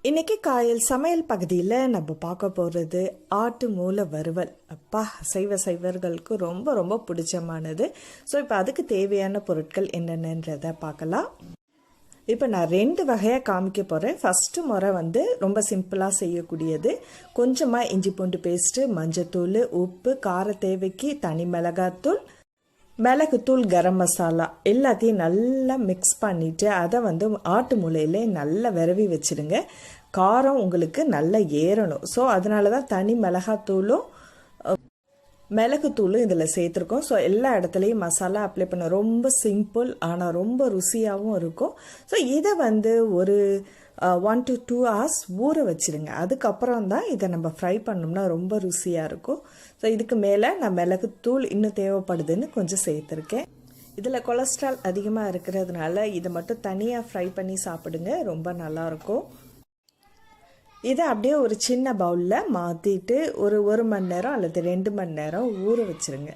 இன்றைக்கி காயல் சமையல் பகுதியில் நம்ம பார்க்க போகிறது ஆட்டு மூளை வறுவல். அப்பா, சைவர்களுக்கு ரொம்ப ரொம்ப பிடிச்சமானது. ஸோ இப்போ அதுக்கு தேவையான பொருட்கள் என்னென்னன்றதை பார்க்கலாம். இப்போ நான் 2 வகையாக காமிக்க போகிறேன். ஃபஸ்ட்டு முறை ரொம்ப சிம்பிளாக செய்யக்கூடியது. கொஞ்சமாக இஞ்சி பூண்டு பேஸ்ட்டு, மஞ்சத்தூள், உப்பு, கார தேவைக்கு தனி மிளகாத்தூள், மிளகுத்தூள், கரம் மசாலா எல்லாத்தையும் நல்லா மிக்ஸ் பண்ணிவிட்டு அதை ஆட்டு மூளையிலே நல்லா விரவி வச்சுடுங்க. காரம் உங்களுக்கு நல்லா ஏறணும். ஸோ அதனால தான் தனி மிளகாத்தூளும் மிளகுத்தூளும் இதில் சேர்த்துருக்கோம். ஸோ எல்லா இடத்துலையும் மசாலா அப்ளை பண்ண ரொம்ப சிம்பிள், ஆனால் ரொம்ப ருசியாகவும் இருக்கும். ஸோ இதை ஒரு 1 to 2 hours ஊற வச்சுருங்க. அதுக்கப்புறம் தான் இதை நம்ம ஃப்ரை பண்ணோம்னா ரொம்ப ருசியாக இருக்கும். ஸோ இதுக்கு மேலே நான் மிளகுத்தூள் இன்னும் தேவைப்படுதுன்னு கொஞ்சம் சேர்த்துருக்கேன். இதில் கொலஸ்ட்ரால் அதிகமாக இருக்கிறதுனால இதை மட்டும் தனியாக ஃப்ரை பண்ணி சாப்பிடுங்க, ரொம்ப நல்லாயிருக்கும். இதை அப்படியே ஒரு சின்ன பவுலில் மாற்றிட்டு ஒரு மணி நேரம் அல்லது 2 மணி நேரம் ஊற வச்சுருங்க.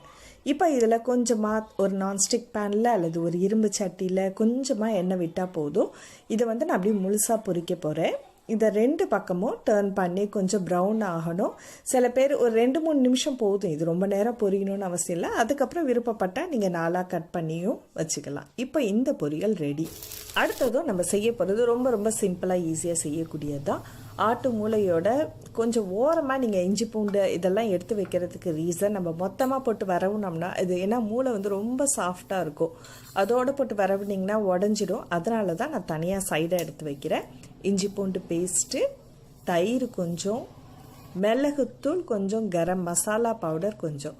இப்போ இதில் கொஞ்சமாக ஒரு நான்ஸ்டிக் பேனில் அல்லது ஒரு இரும்பு சட்டியில் கொஞ்சமாக எண்ணெய் விட்டால் போதும். இதை நான் அப்படியே முழுசாக பொரிக்க போகிறேன். இதை 2 பக்கமும் டர்ன் பண்ணி கொஞ்சம் ப்ரௌன் ஆகணும். சில பேர் ஒரு 2-3 நிமிஷம் போதும், இது ரொம்ப நேரம் பொரியணும்னு அவசியம் இல்லை. அதுக்கப்புறம் விருப்பப்பட்டால் நீங்கள் 4ஆக கட் பண்ணியும் வச்சுக்கலாம். இப்போ இந்த பொரியல் ரெடி. அடுத்ததும் நம்ம செய்ய போகிறது ரொம்ப ரொம்ப சிம்பிளாக ஈஸியாக செய்யக்கூடியது தான். ஆட்டு மூளையோட கொஞ்சம் ஓரமாக நீங்கள் இஞ்சி பூண்டு இதெல்லாம் எடுத்து வைக்கிறதுக்கு ரீசன், நம்ம மொத்தமாக போட்டு வரவுனோம்னா இது ஏன்னா மூளை ரொம்ப சாஃப்டாக இருக்கும். அதோடு போட்டு வரவுனிங்கன்னா உடஞ்சிடும். அதனால தான் நான் தனியாக சைடாக எடுத்து வைக்கிறேன். இஞ்சி பூண்டு பேஸ்ட்டு, தயிர் கொஞ்சம், மிளகுத்தூள் கொஞ்சம், கரம் மசாலா பவுடர் கொஞ்சம்,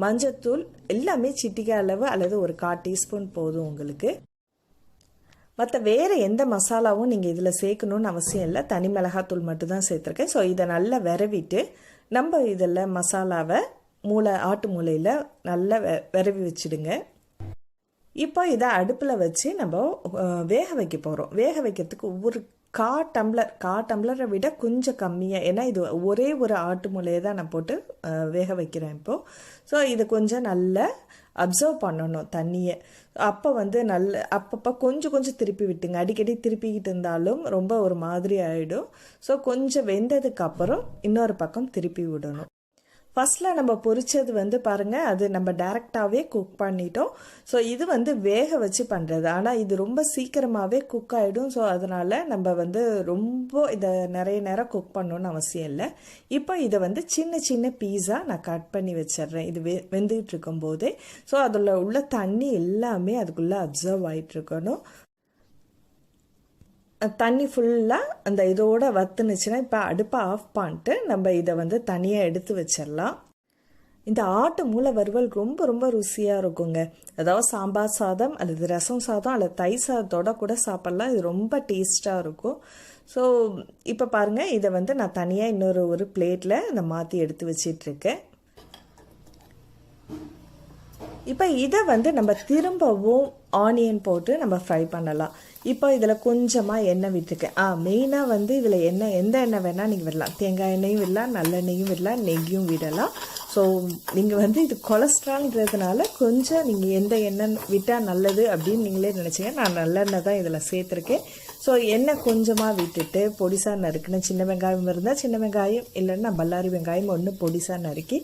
மஞ்சத்தூள் எல்லாமே சிட்டிகை அளவு அல்லது ஒரு 1/4 டீஸ்பூன் போதும் உங்களுக்கு. மற்ற வேறு எந்த மசாலாவும் நீங்கள் இதில் சேர்க்கணுன்னு அவசியம் இல்லை. தனி மிளகாத்தூள் மட்டும்தான் சேர்த்துருக்கேன். ஸோ இதை நல்லா விரவிட்டு நம்ம இதில் மசாலாவை ஆட்டு மூளையில் நல்லா விரவி வச்சுடுங்க. இப்போ இதை அடுப்பில் வச்சு நம்ம வேக வைக்க போகிறோம். வேக வைக்கிறதுக்கு ஒரு 1/4 டம்ளரை விட கொஞ்சம் கம்மியாக, ஏன்னா இது ஒரே ஒரு ஆட்டு மூளையை தான் நான் போட்டு வேக வைக்கிறேன் இப்போது. ஸோ இதை கொஞ்சம் நல்லா அப்சர்வ் பண்ணணும் தண்ணியை. அப்போ அப்பப்போ கொஞ்சம் திருப்பி விட்டுங்க. அடிக்கடி திருப்பிக்கிட்டு இருந்தாலும் ரொம்ப ஒரு மாதிரி ஆகிடும். ஸோ கொஞ்சம் வெந்ததுக்கு அப்புறம் இன்னொரு பக்கம் திருப்பி விடணும். ஃபஸ்ட்டில் நம்ம பொரிச்சது பாருங்கள், அது நம்ம டைரெக்டாகவே குக் பண்ணிட்டோம். ஸோ இது வேக வச்சு பண்ணுறது, ஆனால் இது ரொம்ப சீக்கிரமாகவே குக் ஆகிடும். ஸோ அதனால் நம்ம ரொம்ப இதை நிறைய நேரம் குக் பண்ணணுன்னு அவசியம் இல்லை. இப்போ இதை சின்ன சின்ன பீஸாக நான் கட் பண்ணி வச்சிட்றேன். இது வெந்துகிட்டு இருக்கும்போதே. ஸோ அதில் உள்ள தண்ணி எல்லாமே அதுக்குள்ளே அப்சர்வ் ஆகிட்டுருக்கணும். தண்ணி ஃபுல்லாக அந்த இதோட வத்துனுச்சுன்னா இப்போ அடுப்பை ஆஃப் பண்ணிட்டு நம்ம இதை தனியாக எடுத்து வச்சிடலாம். இந்த ஆட்டு மூளை வறுவல் ரொம்ப ரொம்ப ருசியாக இருக்குங்க. அதாவது சாம்பார் சாதம் அல்லது ரசம் சாதம் அல்லது தயிர் சாதத்தோட கூட சாப்பிட்லாம். இது ரொம்ப டேஸ்ட்டாக இருக்கும். ஸோ இப்போ பாருங்கள், இதை நான் தனியாக இன்னொரு பிளேட்டில் இதை மாற்றி எடுத்து வச்சிட்ருக்கேன். இப்போ இதை நம்ம திரும்பவும் ஆனியன் போட்டு நம்ம ஃப்ரை பண்ணலாம். இப்போ இதில் கொஞ்சமாக எண்ணெய் விட்டுருக்கேன். மெயினாக இதில் எந்த எண்ணெய் வேணால் நீங்கள் விடலாம். தேங்காய் எண்ணெயும் விடலாம், நல்லெண்ணெயும் விடலாம், நெய்யும் விடலாம். ஸோ நீங்கள் இது கொலஸ்ட்ரால்ன்றதுனால கொஞ்சம் நீங்கள் எந்த எண்ணெய் விட்டால் நல்லது அப்படின்னு நீங்களே நினச்சிங்க. நான் நல்லெண்ணெய் தான் இதில் சேர்த்துருக்கேன். ஸோ எண்ணெய் கொஞ்சமாக விட்டுட்டு பொடிசாக நறுக்குன்னு சின்ன வெங்காயம் இருந்தால் சின்ன வெங்காயம், இல்லைன்னா பல்லாரி வெங்காயம் ஒன்று பொடிசாக நறுக்கி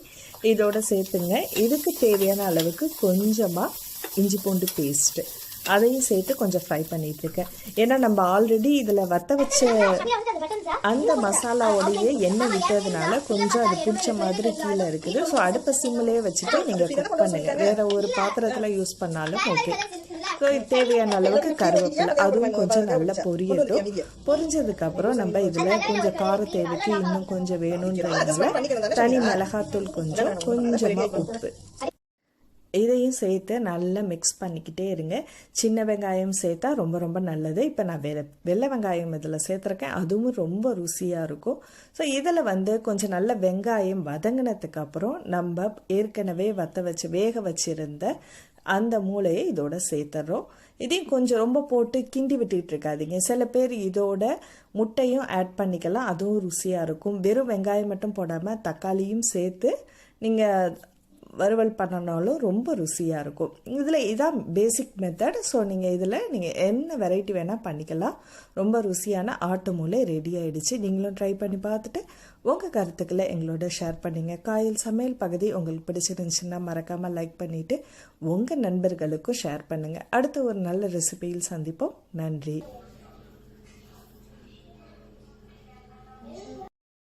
இதோட சேர்த்துங்க. இதுக்கு தேவையான அளவுக்கு கொஞ்சமாக இஞ்சி பூண்டு பேஸ்ட்டு அதையும் சேர்த்து கொஞ்சம் ஃப்ரை பண்ணிகிட்ருக்கேன். ஏன்னா நம்ம ஆல்ரெடி இதில் வற்ற வச்ச அந்த மசாலாவோடையே எண்ணெய் விட்டதுனால கொஞ்சம் அது பிடிச்ச மாதிரி கீழே இருக்குது. ஸோ அடுப்பை சிம்மிலே வச்சுட்டு நீங்கள் குக் பண்ணுங்கள். வேறு ஒரு பாத்திரத்தில் யூஸ் பண்ணாலும் ஓகே. ஸோ தேவையான அளவுக்கு கருவேப்பிலை அதுவும் கொஞ்சம் நல்லா பொரியட்டும். பொரிஞ்சதுக்கப்புறம் நம்ம இதில் கொஞ்சம் கார தேவைக்கு இன்னும் கொஞ்சம் வேணுன்றதுனால தனி மிளகாத்தூள் கொஞ்சமாக உப்பு இதையும் சேர்த்து நல்லா மிக்ஸ் பண்ணிக்கிட்டே இருங்க. சின்ன வெங்காயம் சேர்த்தா ரொம்ப ரொம்ப நல்லது. இப்போ நான் வெள்ளை வெங்காயம் இதில் சேர்த்துருக்கேன், அதுவும் ரொம்ப ருசியாக இருக்கும். ஸோ இதில் கொஞ்சம் நல்ல வெங்காயம் வதங்கினதுக்கு அப்புறம் நம்ம ஏற்கனவே வேக வச்சுருந்த அந்த மூளையை இதோட சேர்த்துறோம். இதையும் கொஞ்சம் ரொம்ப போட்டு கிண்டி விட்டுட்டு இருக்காதீங்க. சில பேர் இதோட முட்டையும் ஆட் பண்ணிக்கலாம், அதுவும் ருசியாக இருக்கும். வெறும் வெங்காயம் மட்டும் போடாமல் தக்காளியும் சேர்த்து நீங்கள் வறுவல் பண்ணனாலும் ரொம்ப ருசியாக இருக்கும். இதில் இதான் பேசிக் மெத்தட். ஸோ நீங்கள் என்ன வெரைட்டி வேணால் பண்ணிக்கலாம். ரொம்ப ருசியான ஆட்டு மூளை ரெடி ஆகிடுச்சு. நீங்களும் ட்ரை பண்ணி பார்த்துட்டு உங்கள் கருத்துக்களை எங்களோட ஷேர் பண்ணிங்க. காயல் சமையல் பகுதி உங்களுக்கு பிடிச்சிருந்துச்சுன்னா மறக்காமல் லைக் பண்ணிவிட்டு உங்கள் நண்பர்களுக்கும் ஷேர் பண்ணுங்கள். அடுத்து ஒரு நல்ல ரெசிபியில் சந்திப்போம். நன்றி.